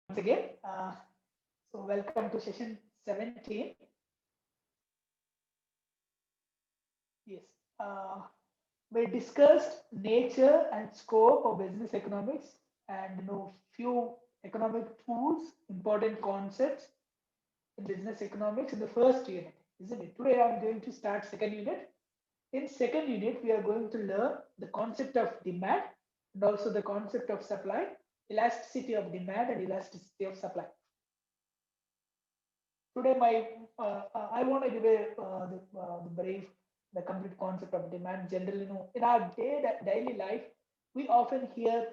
once again. So welcome to session 17. Yes. Uh, we discussed nature and scope of business economics and few economic tools, important concepts in business economics in the first unit, isn't it? Today I'm going to start second unit. In second unit, we are going to learn the concept of demand and also the concept of supply, elasticity of demand and elasticity of supply. Today, I want to give the brief, the complete concept of demand. Generally, in our daily life, we often hear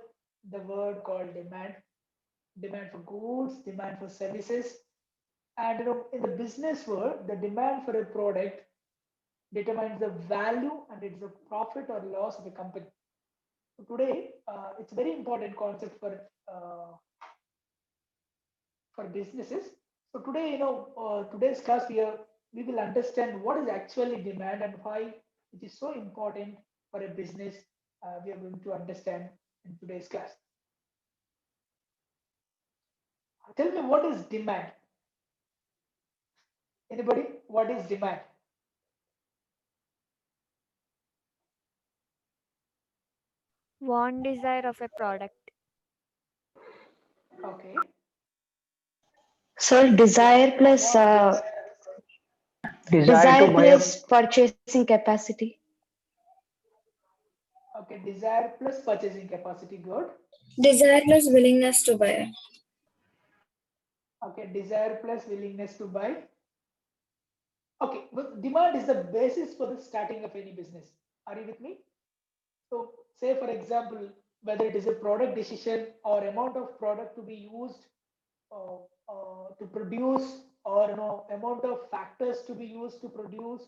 the word called demand, demand for goods, demand for services, and in the business world, the demand for a product determines the value and it's the profit or loss of a company. So today, it's a very important concept for businesses. So today, today's class we will understand what is actually demand and why it is so important for a business. We are going to understand in today's class. Tell me what is demand? Anybody? What is demand? Want desire of a product. Okay. So desire plus Desire to desire buy a plus purchasing capacity. Okay. Desire plus purchasing capacity. Good. Desire plus willingness to buy. Okay. Desire plus willingness to buy. Okay. But demand is the basis for the starting of any business. Are you with me? So, say for example, whether it is a product decision or amount of product to be used uh, to produce, or amount of factors to be used to produce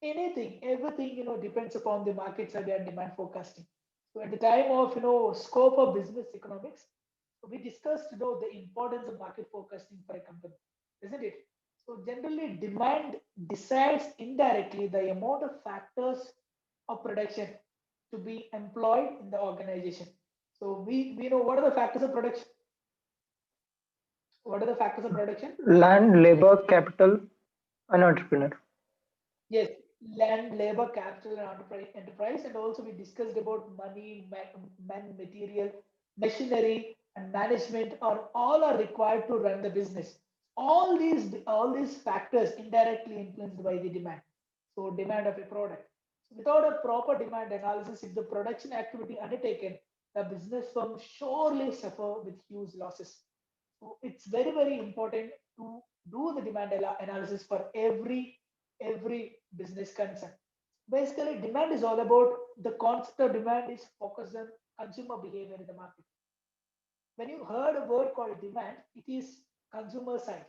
anything, everything depends upon the market survey and demand forecasting. So, at the time of scope of business economics, we discussed the importance of market forecasting for a company, isn't it? So, generally, demand decides indirectly the amount of factors of production to be employed in the organization. So we know what are the factors of production. What are the factors of production? land, labor, capital, an entrepreneur. Yes, land, labor, capital, and enterprise, and also we discussed about money, man, material, machinery, and management are required to run the business. All these factors indirectly influenced by the demand. So demand of a product. Without a proper demand analysis, if the production activity undertaken, the business firm surely suffer with huge losses. So it's very, very important to do the demand analysis for every business concern. Basically, demand is all about the concept of demand is focused on consumer behavior in the market. When you heard a word called demand, it is consumer side.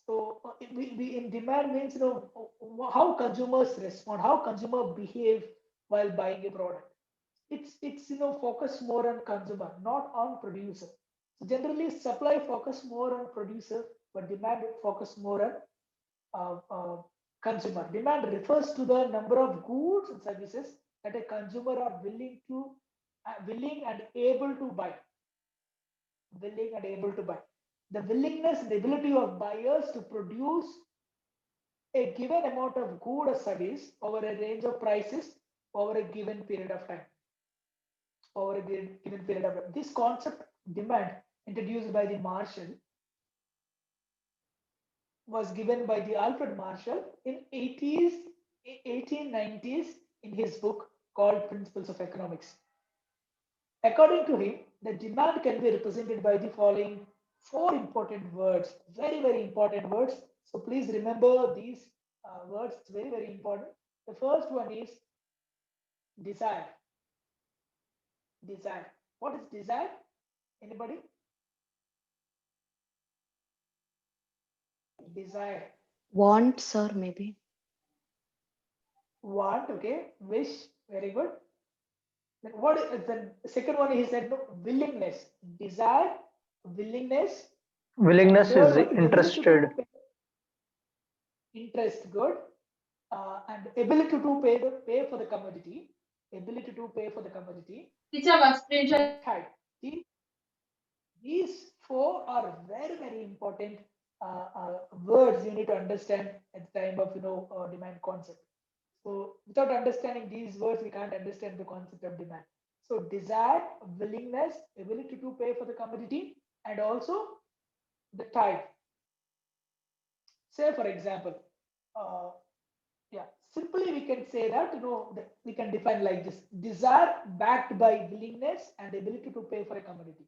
So we in demand means how consumers respond, how consumer behave while buying a product. It's focus more on consumer, not on producer. So generally, supply focus more on producer, but demand focus more on consumer. Demand refers to the number of goods and services that a consumer are willing and able to buy. Willing and able to buy. The willingness and the ability of buyers to produce a given amount of good or service over a range of prices over a given period of time. Over a given period of time. This concept demand introduced by the Marshall was given by the Alfred Marshall in 1890s in his book called Principles of Economics. According to him, the demand can be represented by the following four important words, very, very important words. So please remember these words, it's very, very important. The first one is desire. Desire. What is desire? Anybody? Desire. Want, sir, maybe. Want, okay. Wish, very good. Then what is the second one? He said no, willingness, desire, willingness, and Willingness third is one, ability to interested. pay, interest, good, and ability to pay for the commodity, ability to pay for the commodity, and third, these four are very, very important words you need to understand at the time of demand concept. So without understanding these words, we can't understand the concept of demand. So desire, willingness, ability to pay for the commodity, and also the type. Say, for example, uh, yeah, simply we can say that we can define like this: desire backed by willingness and ability to pay for a commodity.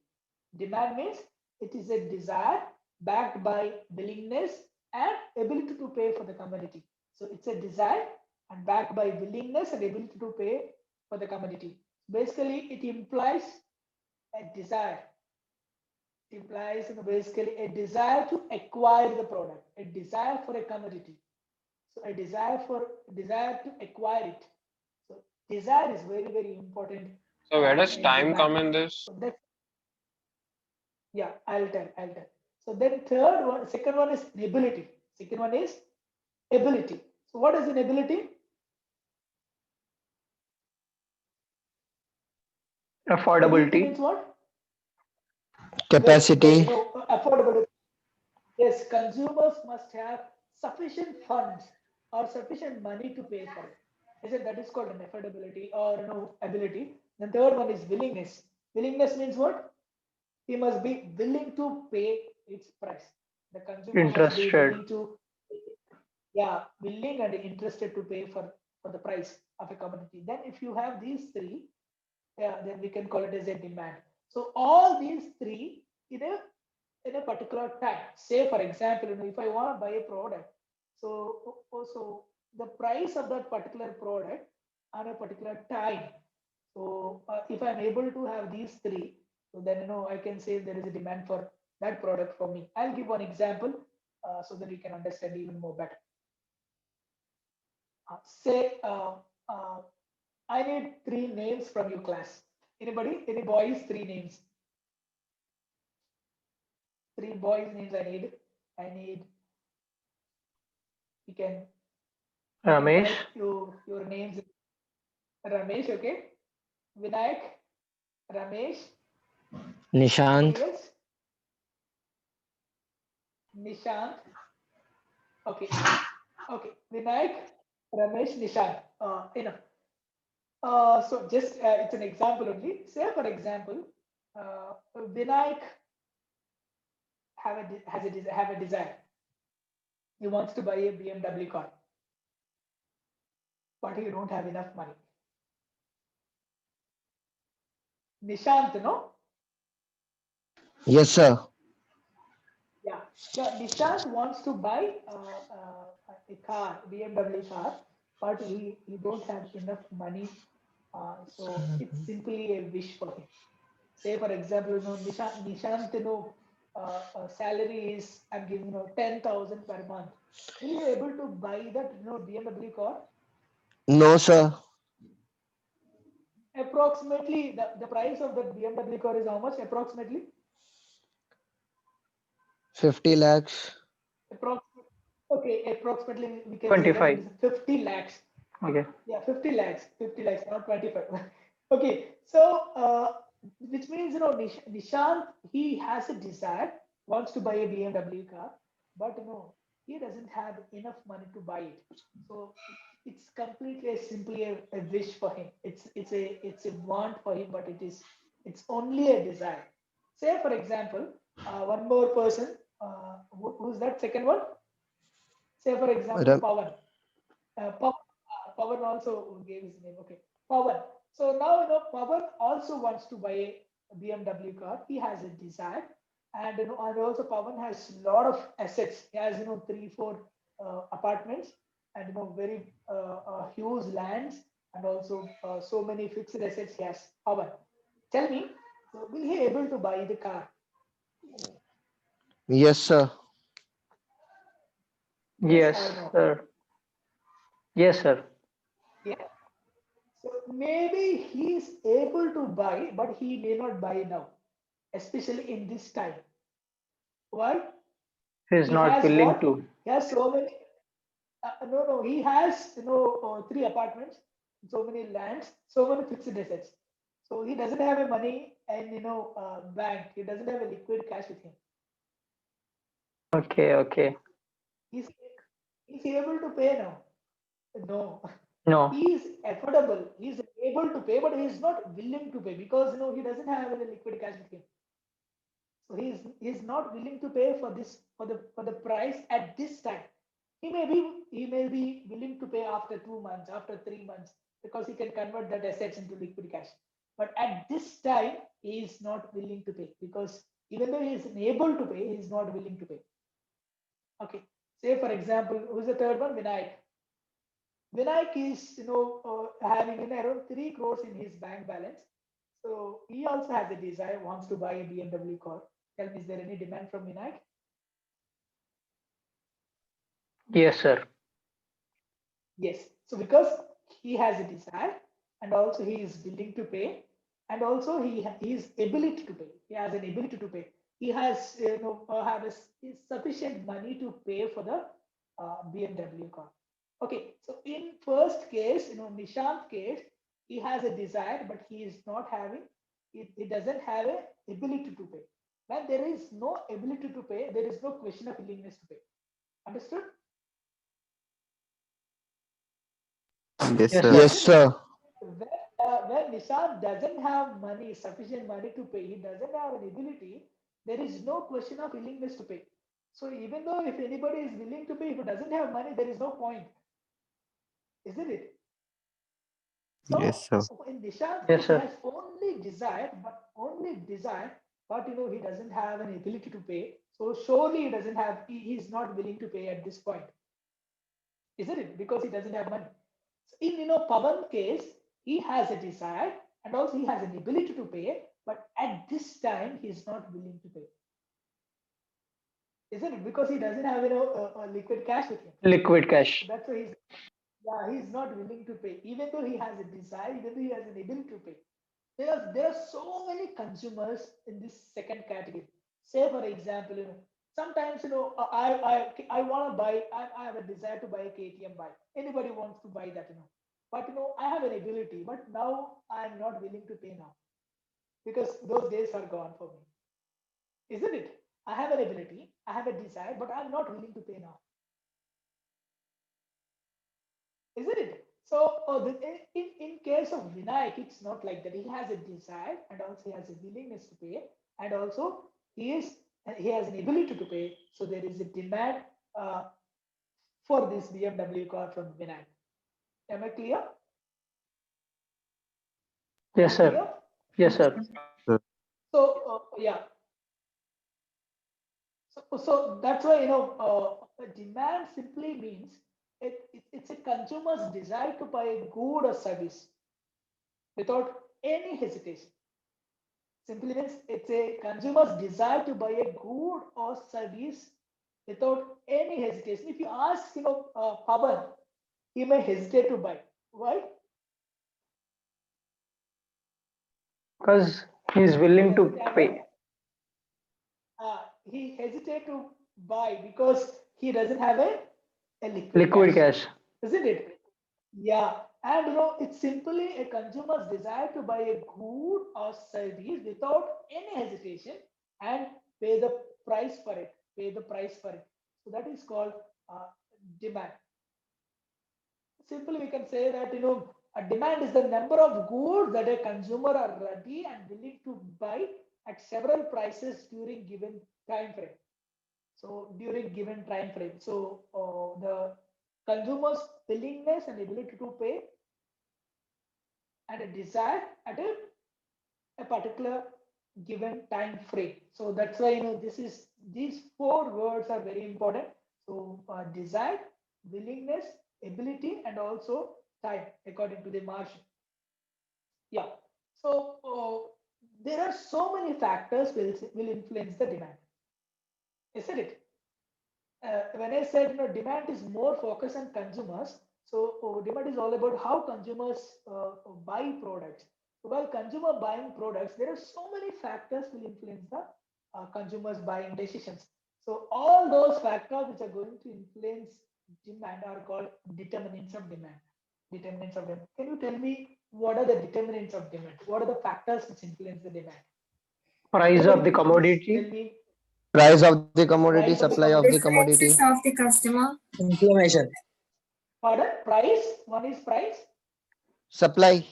Demand means it is a desire backed by willingness and ability to pay for the commodity. So it's a desire and backed by willingness and ability to pay for the commodity. Basically, it implies a desire. It implies basically a desire to acquire the product, a desire for a commodity. So a desire to acquire it. So desire is very, very important So where does in time demand. come in this? So that's yeah, I'll tell. So then third one, second one is ability. Second one is ability. So what is an ability? Ability Affordability. means what? Capacity. Affordability. Yes, consumers must have sufficient funds or sufficient money to pay for it. Isn't that is called an affordability or ability? The third one is willingness. Willingness means what? He must be willing to pay its price. The consumer must be Interested. willing to, willing and interested to pay for the price of a commodity. Then if you have these three, then we can call it as a demand. So all these three in a particular time. Say for example, if I want to buy a product, so the price of that particular product on a particular time. So if I'm able to have these three, so then I can say there is a demand for that product for me. I'll give one example so that you can understand even more better. Say I need three names from your class. Anybody? Any boys? Three names. Three boys names I need. You can Ramesh. write your names. Ramesh, okay. Vinayak, Ramesh. Anybody Nishant. else? Nishant. Okay. Okay. Vinayak, Ramesh, Nishant. Enough. So just it's an example only. Say for example, Vinayak have a desire. He wants to buy a BMW car, but he don't have enough money. Nishant, no? Yes, sir. Yeah. Yeah. Nishant wants to buy a car, BMW car, but he don't have enough money. So it's simply a wish for him. Say for example, Nishant, salary is I'm giving 10,000 per month. Will you be able to buy that BMW car? No, sir. Approximately the price of that BMW car is how much? Approximately 50 lakhs. approximately we can say that it 25. is 50 lakhs. Okay. Yeah, 50 lakhs, not 25. Okay, so which means Nishant, he has a desire, wants to buy a BMW car, but he doesn't have enough money to buy it. So it's completely simply a wish for him. It's a want for him, but it's only a desire. Say for example, one more person. Who's that second one? Say for example, Ra- Pawan. Pawan also gave his name. Okay, Pawan. So now Pawan also wants to buy a BMW car. He has a desire, and and also Pawan has a lot of assets. He has 3, 4 apartments, and very huge lands, and also so many fixed assets. He has. Pawan, tell me, so will he able to buy the car? Yes, sir. Yes Yes, or no? sir. Yes, sir. Yeah. So maybe he is able to buy, but he may not buy now, especially in this time. Why? He's He not has willing what? to. He has so many. No. He has 3 apartments, so many lands, so many fixed assets. So he doesn't have a money and bank. He doesn't have a liquid cash with him. Okay, okay. Is he able to pay now? No. No. He is affordable. He is able to pay, but he is not willing to pay because he doesn't have any liquid cash with him. So he is not willing to pay for this for the price at this time. He may be willing to pay after 2 months, after 3 months, because he can convert that assets into liquid cash. But at this time, he is not willing to pay because even though he is able to pay, he is not willing to pay. Okay. Say for example, who's the third one? Vinayak. Vinayak is having around 3 crores in his bank balance. So he also has a desire, wants to buy a BMW car. Tell me, is there any demand from Vinayak? Yes, sir. Yes. So because he has a desire and also he is willing to pay and also he is ability to pay. He has an ability to pay. He has sufficient money to pay for the BMW car. Okay. So in first case, Nishant case, he has a desire, but he is not having. He doesn't have a ability to pay. When there is no ability to pay, there is no question of willingness to pay. Understood? Yes, Yes, sir. Yes, sir. sir. When Nishant doesn't have money, sufficient money to pay, he doesn't have an ability, there is no question of willingness to pay. So even though if anybody is willing to pay, if he doesn't have money, there is no point, isn't it? Yes, So sir. in Nishant's Yes, case, he sir. has only desire, but he doesn't have an ability to pay. So surely he is not willing to pay at this point, isn't it? Because he doesn't have money. So in Pawan's case, he has a desire and also he has an ability to pay, but at this time he is not willing to pay, isn't it? Because he doesn't have liquid cash with him. Liquid So cash. that's why he's not willing to pay, even though he has a desire, even though he has an ability to pay. There are so many consumers in this second category. Say for example, sometimes I want to buy. I have a desire to buy a KTM bike. Anybody wants to buy that, but I have an ability, but now I am not willing to pay now because those days are gone for me, isn't it? I have an ability, I have a desire, but I'm not willing to pay now, isn't it? So in case of Vinayak, it's not like that. He has a desire and also he has a willingness to pay, and also he has an ability to pay. So there is a demand uh, for this BMW car from Vinayak. Am I clear? Am I Yes, sir. clear? Yes, sir. So yeah. So that's why demand simply means it's a consumer's desire to buy a good or service without any hesitation. Simply means it's a consumer's desire to buy a good or service without any hesitation. If you ask, Pawan, he may hesitate to buy. Why? Because he's He willing to doesn't have pay. he hesitate to buy because he doesn't have a liquid Liquid cash, cash. isn't it? Yeah, and it's simply a consumer's desire to buy a good or service without any hesitation and pay the price for it. Pay the price for it. So that is called uh, demand. Simply, we can say that a demand is the number of goods that a consumer are ready and willing to buy at several prices during given time frame. So during given time frame, so the consumer's willingness and ability to pay and a desire at a particular given time frame. So that's why these four words are very important. So desire, willingness, ability, and also time, according to the Marshall. Yeah. So there are so many factors will influence the demand, isn't it? When I said demand is more focused on consumers, so demand is all about how consumers buy products. So while consumer buying products, there are so many factors will influence the consumers buying decisions. So all those factors which are going to influence demand are called determinants of demand. Determinants of demand. Can you tell me what are the determinants of demand? What are the factors which influence the demand? Price Anybody of the please tell commodity. me. Price of the commodity, Price of the supply of the Preferences commodity, of the customer. Inflammation. Pardon? Price? One is price. supply,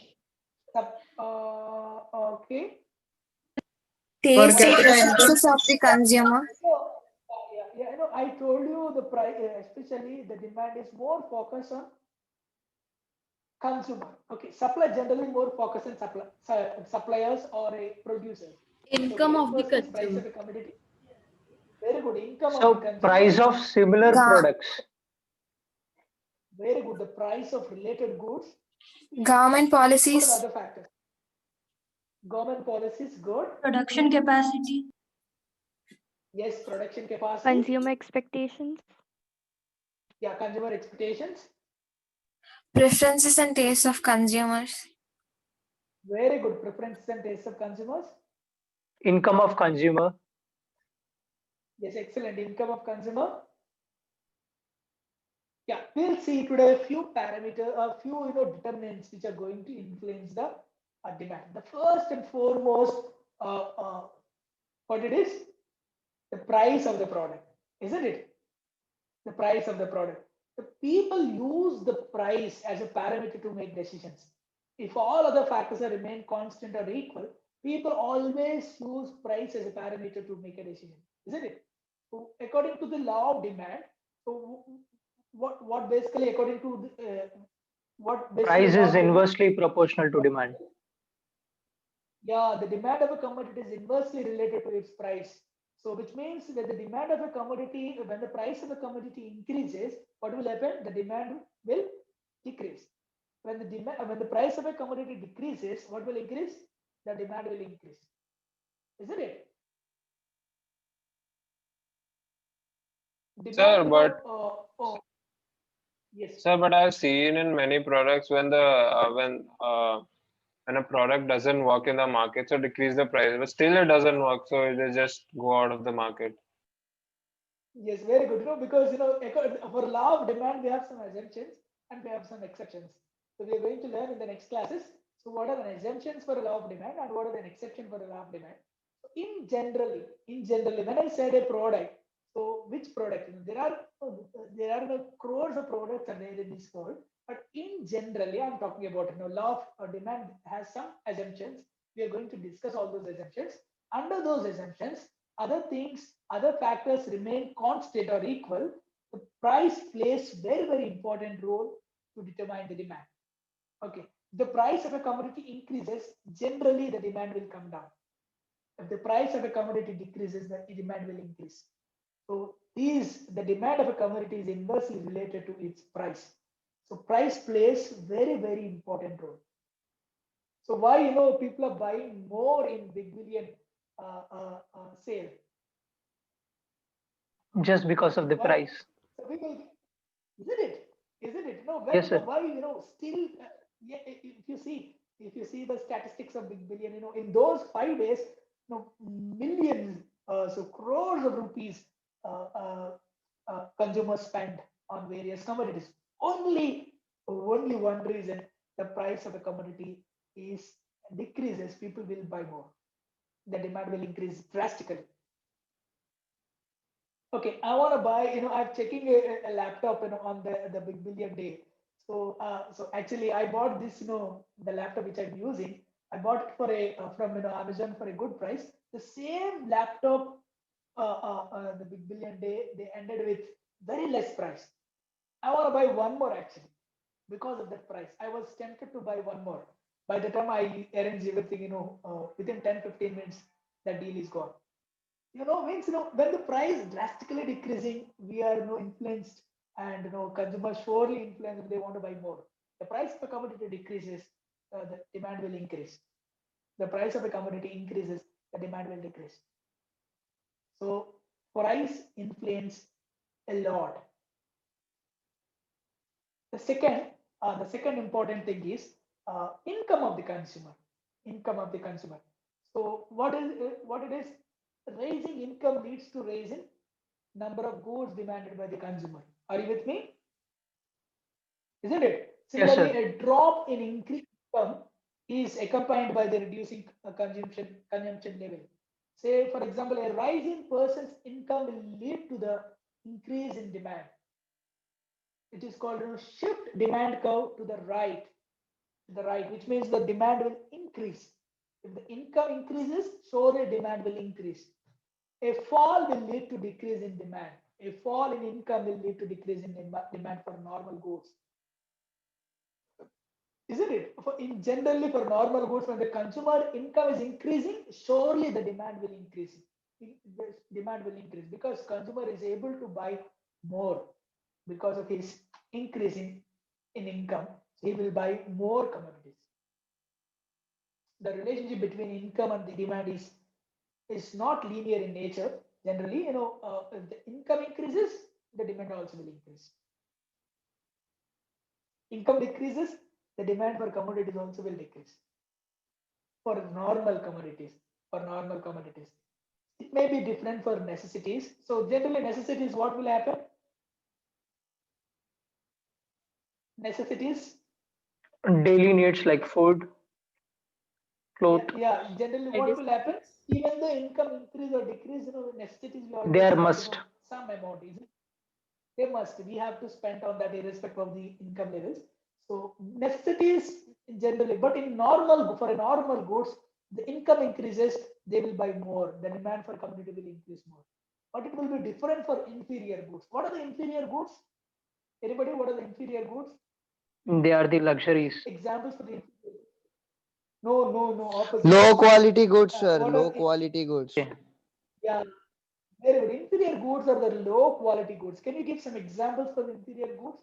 Okay. Taste and capita income. preferences of the consumer. So, yeah, I told you the price, especially the demand is more focused on consumer. Okay, supply generally more focused on suppliers or a producer. Income Okay, of the first is price consumer. of a commodity. Very good. Income of the So consumer. price of similar Ga- products. Very good. The price of related goods. Government What are the policies. other factors? Government policies, good. Production capacity. Yes, production capacity. Consumer expectations. Yeah, consumer expectations. Preferences and tastes of consumers. Very good. Preferences and tastes of consumers. Income of consumer. Yes, excellent. Income of consumer. Yeah, we'll see today a few parameters, a few determinants which are going to influence the demand. The first and foremost, what it is, the price of the product, isn't it? The price of the product. The people use the price as a parameter to make decisions. If all other factors are remain constant or equal, people always use price as a parameter to make a decision, isn't it? So according to the law of demand, so what basically according to what basically Price law is of demand? inversely proportional to demand. Yeah, the demand of a commodity is inversely related to its price. So which means that the demand of a commodity, when the price of a commodity increases, what will happen? The demand will decrease. When the price of a commodity decreases, what will increase? The demand will increase. Isn't it? Sir, Demand, but yes. sir, but I've seen in many products when when a product doesn't work in the market, so decrease the price, but still it doesn't work, so they just go out of the market. Yes, very good. Because for law of demand, we have some assumptions and we have some exceptions. So we are going to learn in the next classes. So what are the assumptions for a law of demand and what are the exception for a law of demand? So in generally, when I said a product, so which product? There are crores of products are there in this world, but in generally, I'm talking about law of demand has some assumptions. We are going to discuss all those assumptions. Under those assumptions, other things, other factors remain constant or equal, the price plays very, very important role to determine the demand. Okay, the price of a commodity increases, generally the demand will come down. If the price of a commodity decreases, the demand will increase. So the demand of a commodity is inversely related to its price. So price plays very, very important role. So why people are buying more in Big Billion sale? Just because of the Why? price. So people, isn't it? Isn't it? No, when, Yes, sir. why still? Yeah, if you see the statistics of Big Billion, in those 5 days, millions, so crores of rupees, consumers spend on various commodities. Only one reason: the price of a commodity is decreases. People will buy more. The demand will increase drastically. Okay, I want to buy, I'm checking a laptop, on the Big Billion Day. So, so actually I bought this, the laptop which I'm using, I bought it for from, Amazon for a good price. The same laptop, the Big Billion Day, they ended with very less price. I want to buy one more actually because of that price. I was tempted to buy one more. By the time I arrange everything, within 10-15 minutes, the deal is gone. Means when the price drastically decreasing, we are influenced, and consumers surely influenced. They want to buy more. The price of a commodity decreases, the demand will increase. The price of a commodity increases, the demand will decrease. So price influence a lot. The second important thing is income of the consumer. Income of the consumer. So what it is? Raising income leads to raising number of goods demanded by the consumer. Are you with me? Isn't it? Yes, Similarly, sir. a drop in increased income is accompanied by the reducing consumption level. Say, for example, a rise in person's income will lead to the increase in demand. It is called shift demand curve to the right, which means the demand will increase. If the income increases, surely demand will increase. A fall will lead to decrease in demand. A fall in income will lead to decrease in demand for normal goods. Isn't it? Generally, for normal goods, when the consumer income is increasing, surely the demand will increase. The demand will increase because consumer is able to buy more because of his increase in income. He will buy more commodities. The relationship between income and the demand is not linear in nature. Generally, if the income increases, the demand also will increase. Income decreases, the demand for commodities also will decrease. For normal commodities, it may be different for necessities. So generally, necessities, what will happen? Necessities. Daily needs like food, clothes. Yeah, generally, what will happen? Even the income increase or decrease, necessities will always They are have, must. some amount. They must. We have to spend on that irrespective of the income levels. So necessities generally, but for a normal goods, the income increases, they will buy more. The demand for commodity will increase more. But it will be different for inferior goods. What are the inferior goods? Anybody? What are the inferior goods? They are the luxuries. Examples for the inferior. No. Opposite. Low quality goods, sir. what Low are the- quality goods. Yeah. Very good. Inferior goods are the low quality goods. Can you give some examples for the inferior goods?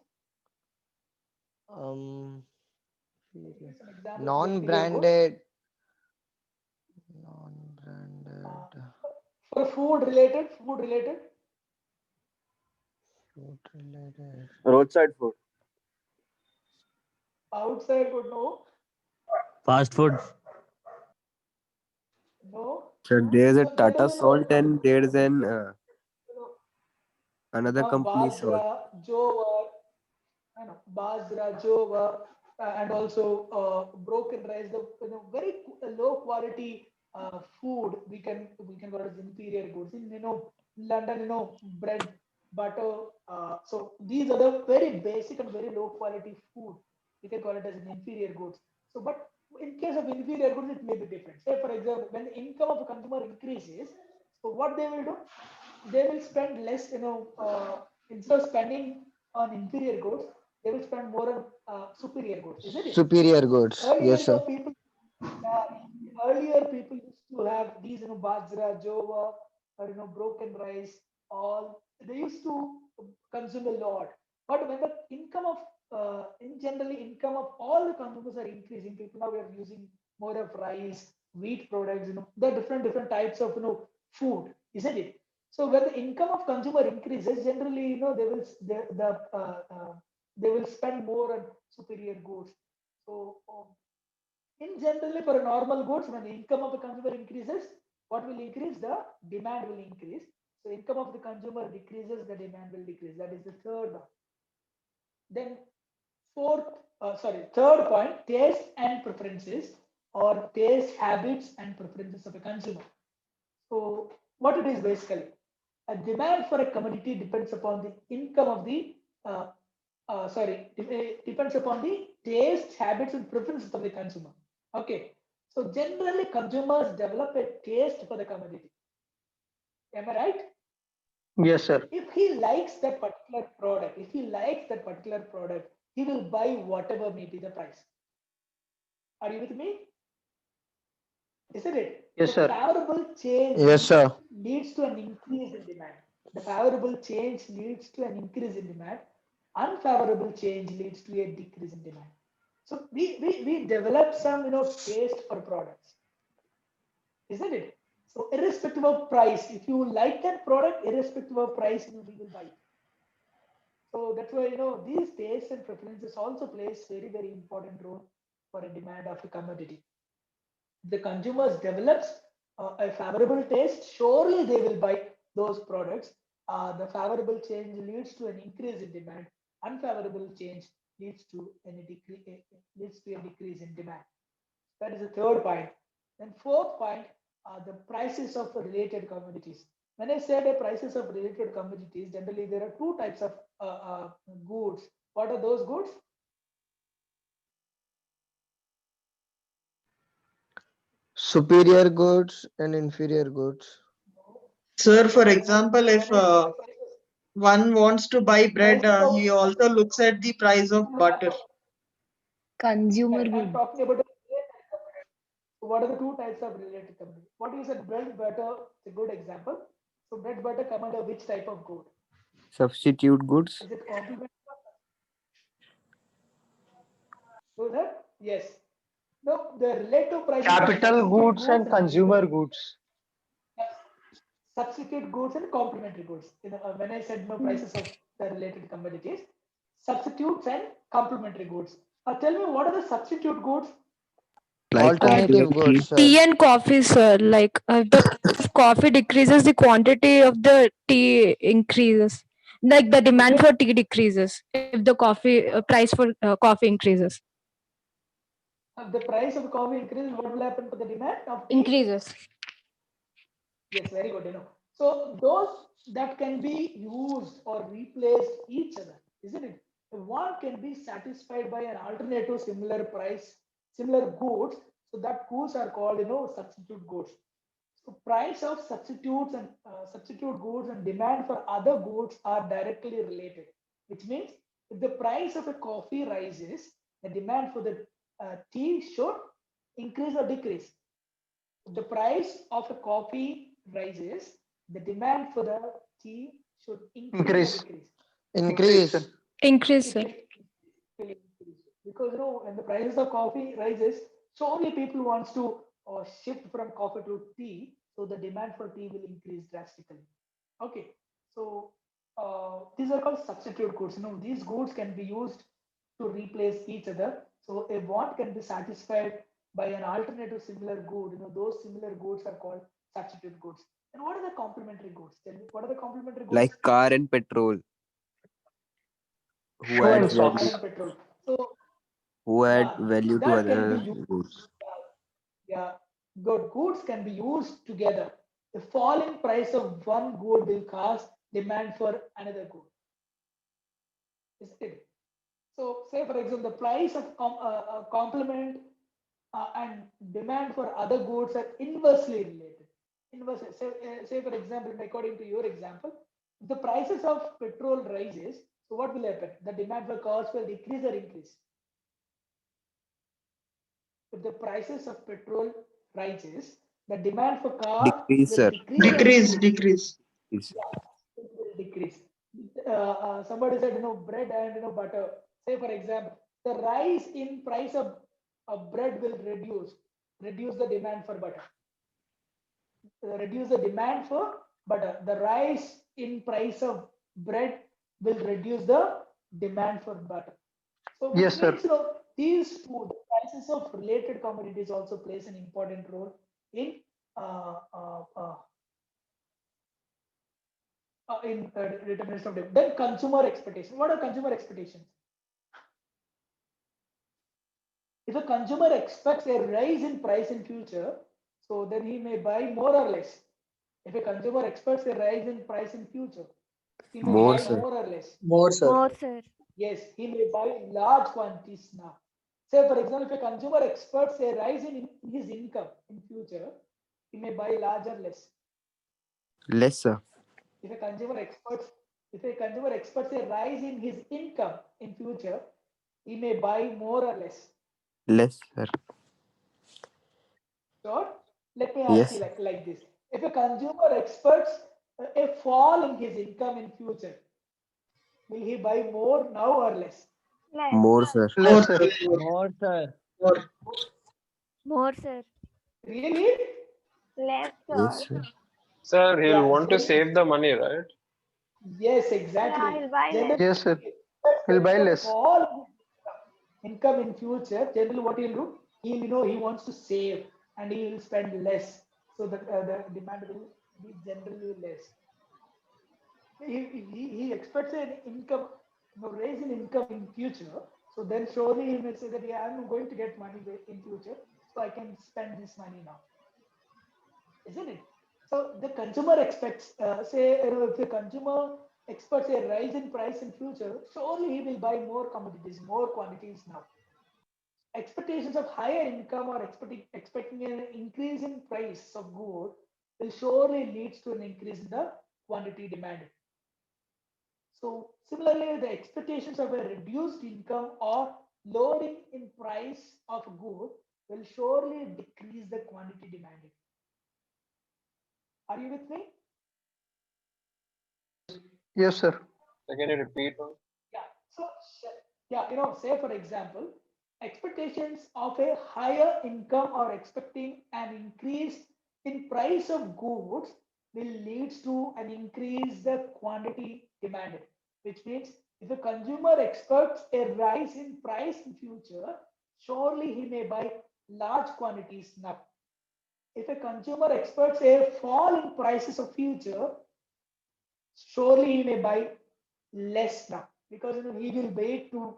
Give some examples of the inferior goods. Non-branded. For food related. Roadside food. Outside food, no. Fast food. No. So there's a So Tata generally, Salt and there's an another now company salt. Basra, Jowar, and also broken rice. The very low quality food we can call it as inferior goods. In London, bread, butter. So these are the very basic and very low quality food. We can call it as an inferior goods. So, but in case of inferior goods, it may be different. Say, for example, when the income of a consumer increases, so what they will do? They will spend less, instead of spending on inferior goods, they will spend more on superior goods, isn't it? Superior goods. Earlier, Yes, sir. people used to have these, bajra, jova, or broken rice. All they used to consume a lot. But when the income of, income of all the consumers are increasing, people now are using more of rice, wheat products. There are different types of food, isn't it? So when the income of consumer increases, generally, they will spend more on superior goods. So in generally, for a normal goods, when the income of the consumer increases, what will increase? The demand will increase. So income of the consumer decreases, the demand will decrease. That is the third one. Then third point, taste and preferences, or taste habits and preferences of a consumer. So what it is basically, a demand for a commodity depends upon the income of the depends upon the taste, habits, and preferences of the consumer. Okay, so generally consumers develop a taste for the commodity. Am I right? Yes, sir. If he likes that particular product, he will buy whatever may be the price. Are you with me? Isn't it? Yes, The sir. favorable change Yes, sir. leads to an increase in demand. The favorable change leads to an increase in demand. Unfavorable change leads to a decrease in demand. So we develop some taste for products, isn't it? So irrespective of price, if you like that product, irrespective of price, we will buy it. So that's why these tastes and preferences also plays very important role for a demand of a commodity. The consumers develops a favorable taste, surely they will buy those products. The favorable change leads to an increase in demand. Unfavorable change leads to a decrease in demand. That is the third point. Then fourth point, the prices of related commodities. When I said the prices of related commodities, generally there are two types of goods. What are those goods? superior goods and inferior goods. Sir, for example, if When I say prices, one wants to buy bread, prices of he also looks at the price of butter. Consumer I'm good. talking about the related commodities. So what are the two types of related commodities? What is a bread butter? It's a good example. So bread butter come under which type of good? Substitute goods. Is it complement? So that yes. No, the relative prices of Capital substitute goods and consumer consumer goods. substitute goods and complementary goods. When I said no prices of the related commodities, substitutes and complementary goods. Tell me what are the substitute goods? Like coffee Alternative and goods, tea. sir. Tea and coffee, sir. Like the coffee decreases, the quantity of the tea increases. Like the demand for tea decreases if the coffee price for coffee increases. The price of coffee increases, what will happen to the demand of tea? Increases. Yes, very good. So those that can be used or replaced each other, isn't it? One can be satisfied by an alternative similar price, similar goods. So that goods are called, substitute goods. So price of substitutes and substitute goods and demand for other goods are directly related, which means if the price of a coffee rises, the demand for the tea should increase or decrease. If the price of a coffee rises, the demand for the tea should increase or Increase. decrease. Increase, sir. Increase. Increase, It sir. will increase because when the prices of coffee rises, so many people wants to shift from coffee to tea, so the demand for tea will increase drastically. Okay, so these are called substitute goods. These goods can be used to replace each other. So a want can be satisfied by an alternative similar good. Those similar goods are called substitute goods. And what are the complementary goods? Tell me, what are the complementary goods? Like car and petrol. Who Shoe and adds Car value? socks. and petrol. So Who add yeah, value to that can be other used. goods? Yeah, good goods can be used together. The falling price of one good will cause demand for another good. Is it? So, say for example, the price of complement and demand for other goods are inversely related. Inversely, say for example, according to your example, if the prices of petrol rises, so what will happen? The demand for cars will decrease or increase. If the prices of petrol rises, the demand for car Decrease, will sir. decrease or Decrease, increase. decrease. Decrease. Yeah, it will decrease. Somebody said, bread and butter. Say for example, the rise in price of bread will reduce the demand for butter. Reduce the demand for butter. The rise in price of bread will reduce the demand for butter. So which Yes, sir. means these two, the prices of related commodities also plays an important role in determination of demand. Then consumer expectation. What are consumer expectations? If a consumer expects a rise in price in future, so then he may buy more or less. If a consumer expects a rise in price in future, he may More, buy sir. more or less. More, sir. More, sir. Yes, he may buy large quantities now. Say, for example, if a consumer expects a rise in his income in future, he may buy large or less. Less, sir. If a consumer expects a rise in his income in future, he may buy more or less. Less, sir. So let me ask you Yes. like this: if a consumer expects a fall in his income in future, will he buy more now or less? Less. More, sir. More, Less, sir. sir. More, sir. More. More, sir. Really? Less, Yes, sir. sir. Sir, he'll Yeah, want to generally, save the money, right? yes, Yeah, exactly. he'll buy less. Generally, Yes, sir. if He'll buy there's a less. fall in income in future, generally what he'll do, he wants to save and he will spend less, so that the demand will be generally less. He expects an income, raise in income in future, so then surely he may say that, yeah, I'm going to get money in future, so I can spend this money now. isn't it? So the consumer expects, say, if the consumer expects a rise in price in future, surely he will buy more commodities, more quantities now. Expectations of higher income or expecting an increase in price of good will surely leads to an increase in the quantity demanded. So similarly, the expectations of a reduced income or lowering in price of good will surely decrease the quantity demanded. Are you with me? Yes, sir. So can you repeat? Yeah. So yeah, say for example, expectations of a higher income or expecting an increase in price of goods will leads to an increase the quantity demanded, which means if a consumer expects a rise in price in future, surely he may buy large quantities now. If a consumer expects a fall in prices of future, surely he may buy less now because he will wait to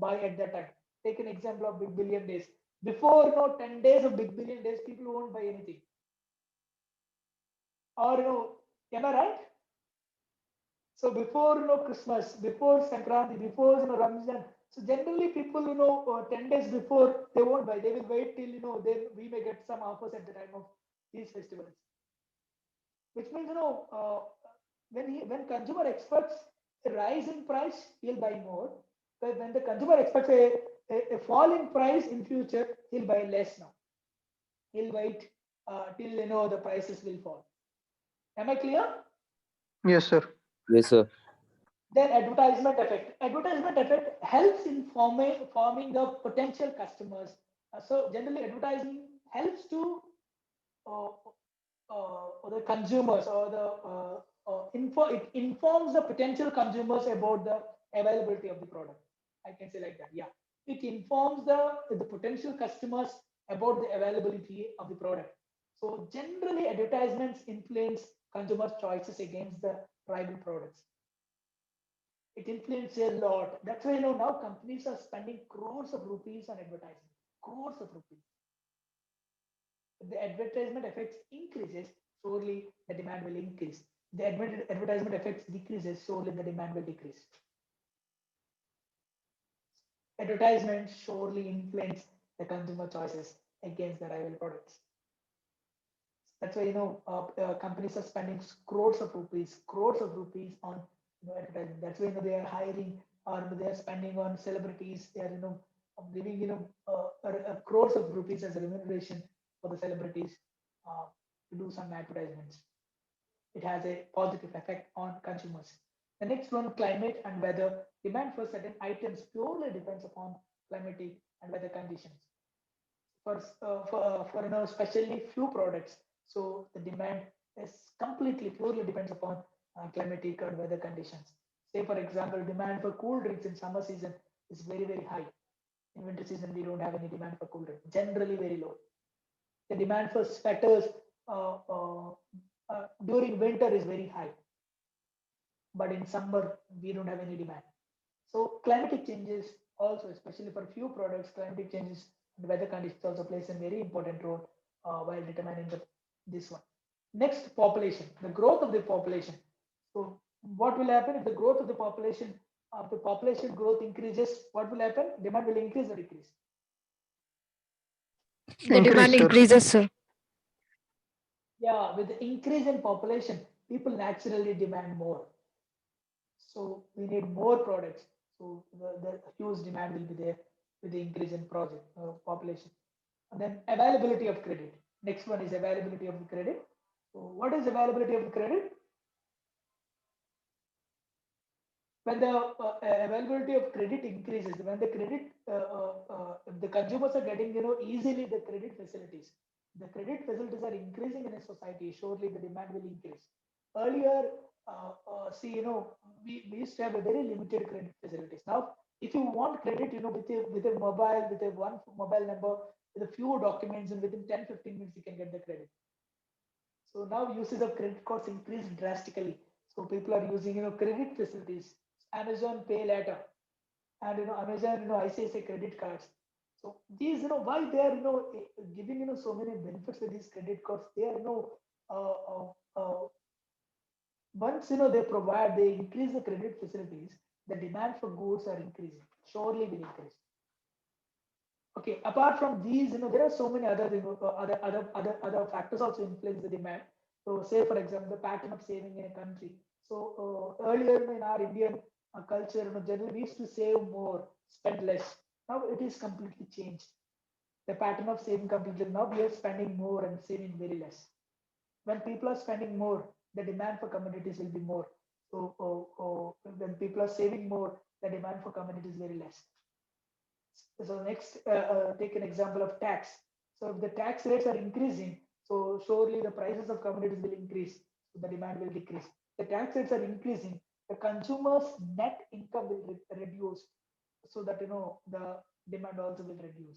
buy at that time. Take an example of Big Billion Days. Before 10 days of Big Billion Days, people won't buy anything. Or am I right? So before Christmas, before Sankranti, before Ramzan, so generally people 10 days before they won't buy. They will wait till then we may get some offers at the time of these festivals. Which means when consumer expects a rise in price, he'll buy more. But when the consumer expects a fall in price in future, he'll buy less now. He'll wait till the prices will fall. Am I clear? Yes, sir. Yes, sir. Then advertisement effect. Advertisement effect helps in forming the potential customers. So generally, advertising helps to the consumers or it informs the potential consumers about the availability of the product. I can say like that. Yeah, it informs the potential customers about the availability of the product. So generally, advertisements influence consumers' choices against the rival products. It influences a lot. That's why now companies are spending crores of rupees on advertising. Crores of rupees. If the advertisement effects increases, surely the demand will increase. The advertisement effects decreases, surely the demand will decrease. Advertisements surely influence the consumer choices against the rival products. That's why companies are spending crores of rupees on advertising. That's why they are hiring or they are spending on celebrities. They are giving crores of rupees as a remuneration for the celebrities to do some advertisements. It has a positive effect on consumers. The next one, climate and weather. Demand for certain items purely depends upon climatic and weather conditions. For especially few products, so the demand is completely purely depends upon climatic and weather conditions. Say for example, demand for cool drinks in summer season is very high. In winter season, we don't have any demand for cool drinks. Generally, very low. The demand for sweaters during winter is very high, but in summer we don't have any demand. So climatic changes also, especially for few products, climatic changes and weather conditions also plays a very important role while determining this one. Next, population, the growth of the population. So what will happen if the growth of the population growth increases? What will happen? Demand will increase or decrease? The demand Increase, sir. increases, sir. Yeah, with the increase in population, people naturally demand more. So we need more products. So the huge demand will be there with the increase in population. And then availability of credit. Next one is availability of the credit. So what is availability of the credit? When the availability of credit increases, when the credit, the consumers are getting easily the credit facilities. The credit facilities are increasing in a society. Surely the demand will increase. Earlier, we used to have a very limited credit facilities. Now, if you want credit, with a mobile, with a one mobile number, with a few documents, and within 10-15 minutes, you can get the credit. So now usage of credit cards increased drastically. So people are using credit facilities, Amazon Pay Later, and Amazon ICICI credit cards. So these, why they are, giving, so many benefits with these credit cards. They are, once, they increase the credit facilities, the demand for goods are increasing, surely will increase. Okay, apart from these, there are so many other, other factors also influence the demand. So, say for example, the pattern of saving in a country. So earlier in our Indian culture, generally we used to save more, spend less. Now it is completely changed. The pattern of saving completely. Now we are spending more and saving very less. When people are spending more, the demand for commodities will be more. So when people are saving more, the demand for commodities is very less. So next, take an example of tax. So if the tax rates are increasing, so surely the prices of commodities will increase, so the demand will decrease. The tax rates are increasing, the consumer's net income will reduce, so that the demand also will reduce.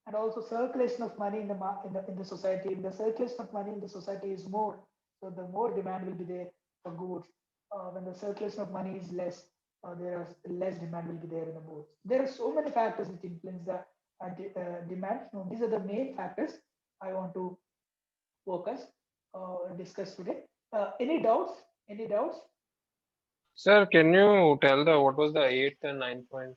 And also circulation of money in the society. If the circulation of money in the society is more, so the more demand will be there for goods. When the circulation of money is less, there is less demand will be there in the goods. There are so many factors which influence the demand. Now, these are the main factors I want to focus discuss today. Any doubts? Any doubts? Sir, can you tell what was the 8th and 9th point?